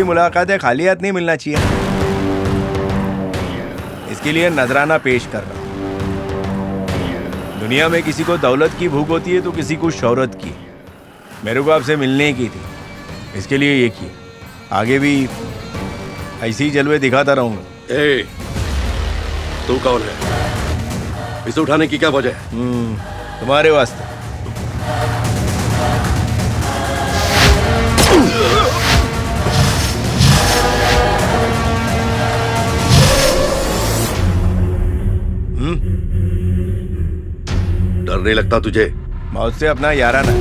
मुलाकात है, खाली हाथ नहीं मिलना चाहिए। इसके लिए नजराना पेश कर रहा हूं। दुनिया में किसी को दौलत की भूख होती है तो किसी को शौहरत की। मेरे को आपसे मिलने की थी, इसके लिए ये किया। आगे भी ऐसे ही जलवे दिखाता रहूंगा। तू कौन है? इसे उठाने की क्या वजह है? तुम्हारे वास्ते। डर नहीं लगता तुझे? मौत से अपना याराना।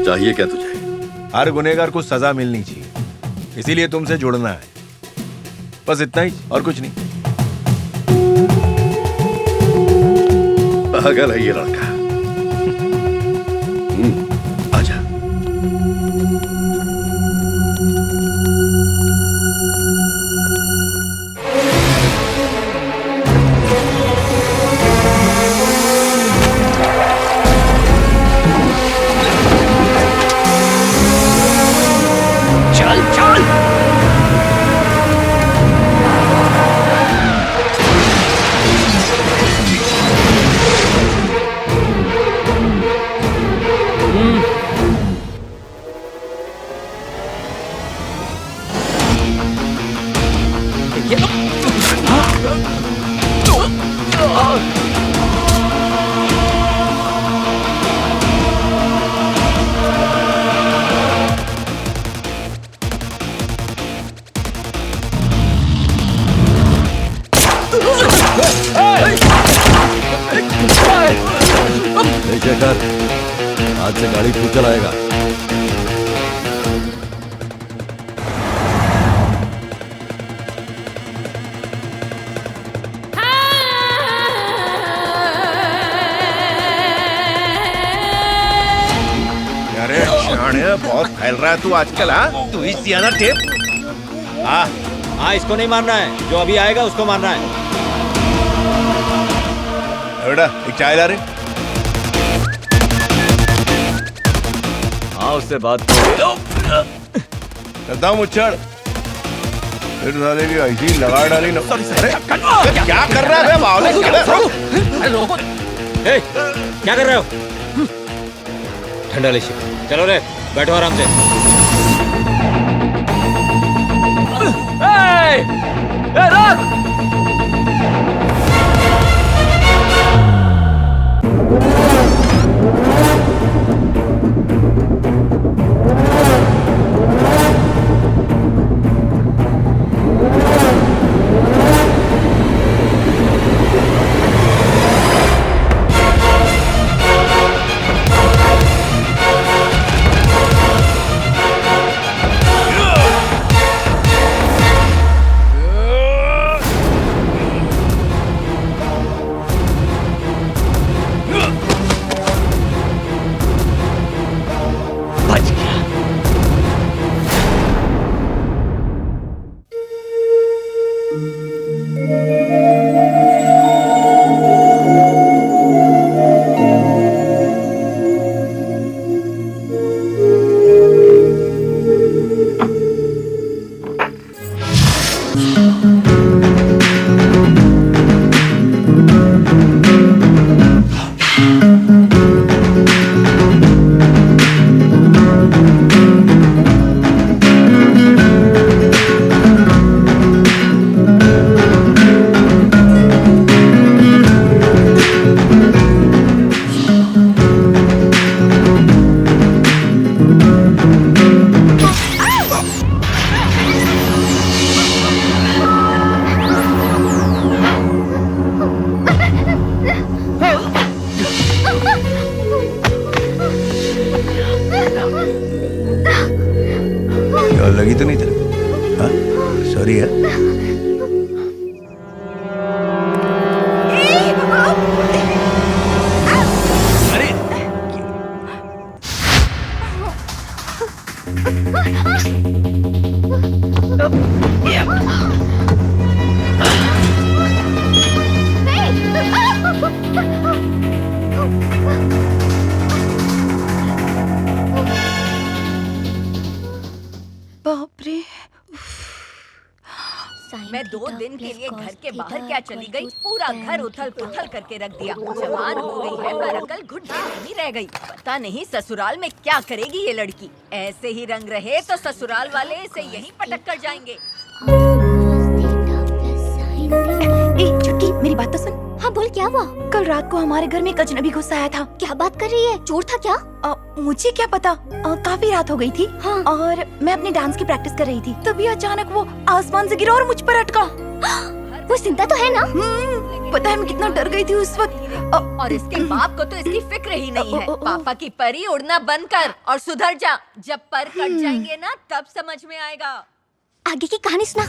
चाहिए क्या तुझे? हर गुनहगार को सजा मिलनी चाहिए, इसीलिए तुमसे जुड़ना है। बस इतना ही, और कुछ नहीं। पागल है ये लड़का। आजा। चल चल। शेखर, आज से गाड़ी तू चलाएगा। अरे शाणे, बहुत फैल रहा है तू आजकल। हाँ, तू ही सियाना टेप। हाँ, इसको नहीं मारना है, जो अभी आएगा उसको मारना है। बेटा, एक चाय ला रहे। हाँ, उससे बात करता हूँ मुच्छड़। फिर साले की ऐसी लगा डाली न। अरे क्या कर रहा है बावले? क्या कर रहे हो? ठंडा लीजिए। चलो रे, बैठो आराम से। रोक! लगी तो नहीं तेरे? हाँ, सॉरी है। मैं 2 दिन के लिए घर के बाहर क्या चली गई, पूरा घर उथल पुथल करके रख दिया। जवान हो गई है पर अकल घुटने में ही रह गई। पता नहीं ससुराल में क्या करेगी ये लड़की। ऐसे ही रंग रहे तो ससुराल वाले इसे यहीं पटक कर जाएंगे। चुटकी, मेरी बात तो सुन। हाँ बोल, क्या हुआ? कल रात को हमारे घर में एक अजनबी घुस आया था। क्या बात कर रही है? चोर था क्या? मुझे क्या पता। काफी रात हो गई थी। हाँ। और मैं अपनी डांस की प्रैक्टिस कर रही थी, तभी अचानक वो आसमान से गिरा और मुझ पर अटका। वो जिंदा तो है ना? पता है मैं कितना डर गई थी उस वक्त। और इसके बाप को तो इसकी फिक्र ही नहीं है। पापा की परी उड़ना बंद कर और सुधर जा। जब पर कट जाएंगे ना तब समझ में आएगा। आगे की कहानी सुना।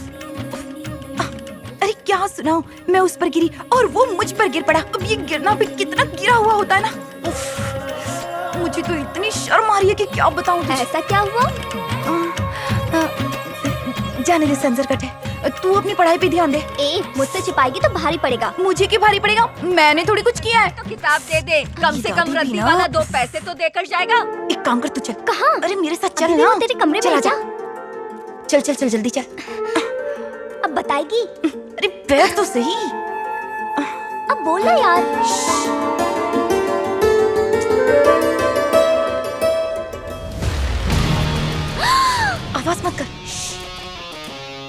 अरे क्या सुनाऊं, मैं उस पर गिरी और वो मुझ पर गिर पड़ा। अब ये गिरना भी कितना गिरा हुआ होता है ना। उफ, मुझे तो इतनी शर्म आ रही है कि क्या बताऊं तुझे। ऐसा क्या हुआ? जाने दे, सेंसर कट है। तू अपनी पढ़ाई पे ध्यान दे। मुझसे छिपाएगी तो भारी पड़ेगा। मुझे क्यों भारी पड़ेगा, मैंने थोड़ी कुछ किया है। तो किताब दे दे, कम से कम रद्दी वाला 2 पैसे तो देकर जाएगा। एक काम कर, तू चल। कहाँ? अरे मेरे साथ चल अभी ना। वो तेरे कमरे में चल है आजा। चल चल चल जल्दी चल। अब बताएगी? अरे बैठ तो सही। अब बोलना यार। आवाज मत कर।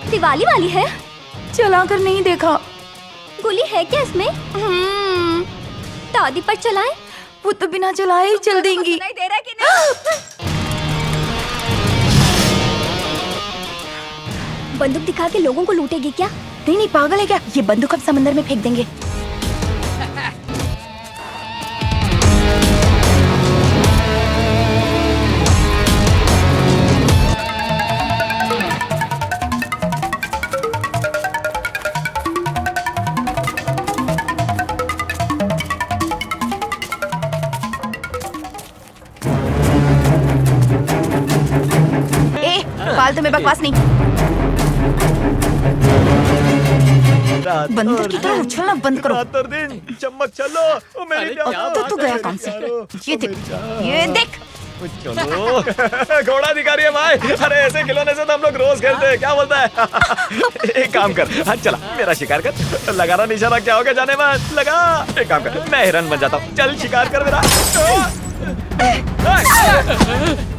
दिवाली वाली है। चला कर नहीं देखा। गोली है क्या इसमें? दादी पर चलाएं? वो तो बिना चलाए ही चल देंगी। नहीं दे रहा कि नहीं? बंदूक दिखा के लोगों को लूटेगी क्या? नहीं नहीं, पागल है क्या? ये बंदूक हम समंदर में फेंक देंगे। फालतू में बकवास नहीं। बंदर की तरह उछलना बंद करो। दिन चम्मच चलो। ओ मेरी तो गया काम से। ये देख, ये देख। चलो। घोड़ा दिखा रही है भाई। अरे ऐसे खिलौने से तो हम लोग रोज खेलते हैं, क्या बोलता है? एक काम कर, हाँ चला मेरा शिकार कर। लगाना निशाना क्या होगा जाने मत लगा। एक काम कर, मैं हिरन बन जाता हूँ। चल शिकार कर मेरा।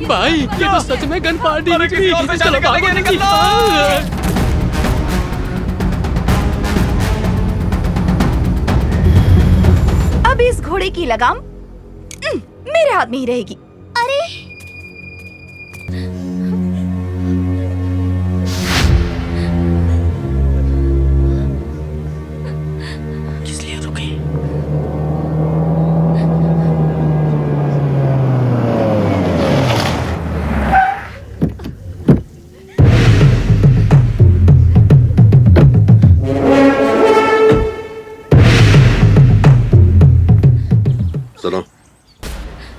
भाई ये तो सच में गन पार्टी निकली। चलो भागो निकल। अब इस घोड़े की लगाम मेरे हाथ में ही रहेगी। अरे किस लिए रुके? सुनो,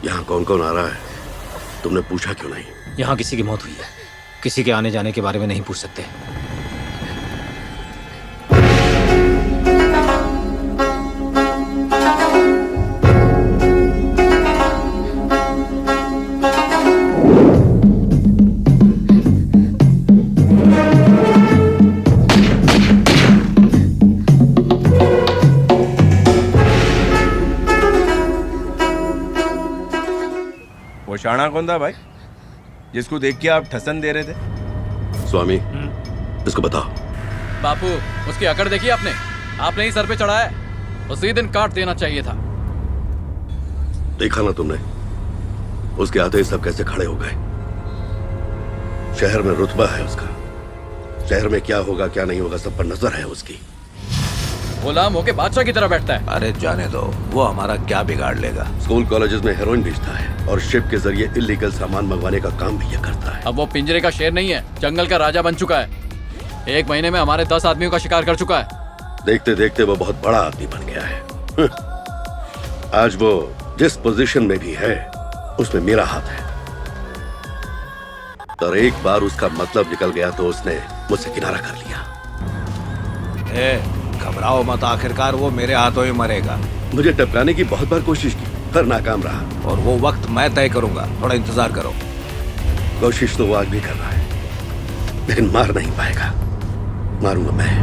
यहाँ कौन कौन आ रहा है? तुमने पूछा क्यों नहीं? यहाँ किसी की मौत हुई है, किसी के आने जाने के बारे में नहीं पूछ सकते। वो शाना कौन था भाई, जिसको देख के आप ठसन दे रहे थे? स्वामी, इसको बताओ। बापू उसकी अकड़ देखी आपने? आपने ही सर पे चढ़ाया, उसी दिन काट देना चाहिए था। देखा ना तुमने, उसके आते ही सब कैसे खड़े हो गए। शहर में रुतबा है उसका, शहर में क्या होगा क्या नहीं होगा सब पर नजर है उसकी। गुलाम होके बादशाह की तरह बैठता है। अरे जाने दो, वो हमारा क्या बिगाड़ लेगा। स्कूल कॉलेजेस में हेरोइन बेचता है और शिप के जरिए इलीगल सामान मंगवाने का काम भी ये करता है। अब वो पिंजरे का शेर नहीं है, जंगल का राजा बन चुका है। 1 महीने में हमारे 10 आदमियों का शिकार कर चुका है। देखते देखते वो बहुत बड़ा आदमी बन गया है। आज वो जिस पोजीशन में भी है उसमें मेरा हाथ है। और एक बार उसका मतलब निकल गया तो उसने मुझसे किनारा कर लिया। घबराओ मत, आखिरकार वो मेरे हाथों में मरेगा। मुझे टपकाने की बहुत बार कोशिश की पर नाकाम रहा। और वो वक्त मैं तय करूंगा, थोड़ा इंतजार करो। कोशिश तो वो आज भी कर रहा है लेकिन मार नहीं पाएगा। मारूंगा मैं।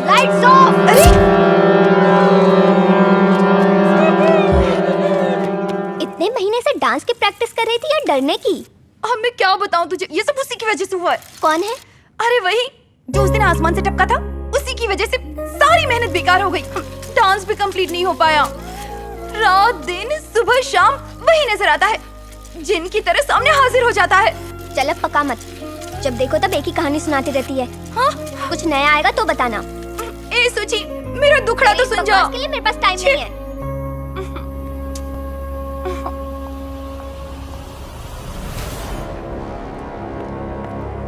Lights off. इतने महीने से डांस की प्रैक्टिस कर रही थी या डरने की? अब मैं क्या बताऊं तुझे, ये सब उसी की वजह से हुआ है। कौन है? अरे वही जो उस दिन आसमान से टपका था, उसी की वजह से सारी मेहनत बेकार हो गई। डांस भी कंप्लीट नहीं हो पाया। रात दिन सुबह शाम वही नजर आता है, जिनकी तरह सामने हाजिर हो जाता है। चल अब पका मत, जब देखो तब एक ही कहानी सुनाती रहती है। हाँ? कुछ नया आएगा तो बताना। ए सुची, मेरा दुखड़ा तो सुन बकवास जा। के लिए मेरे पास टाइम नहीं है।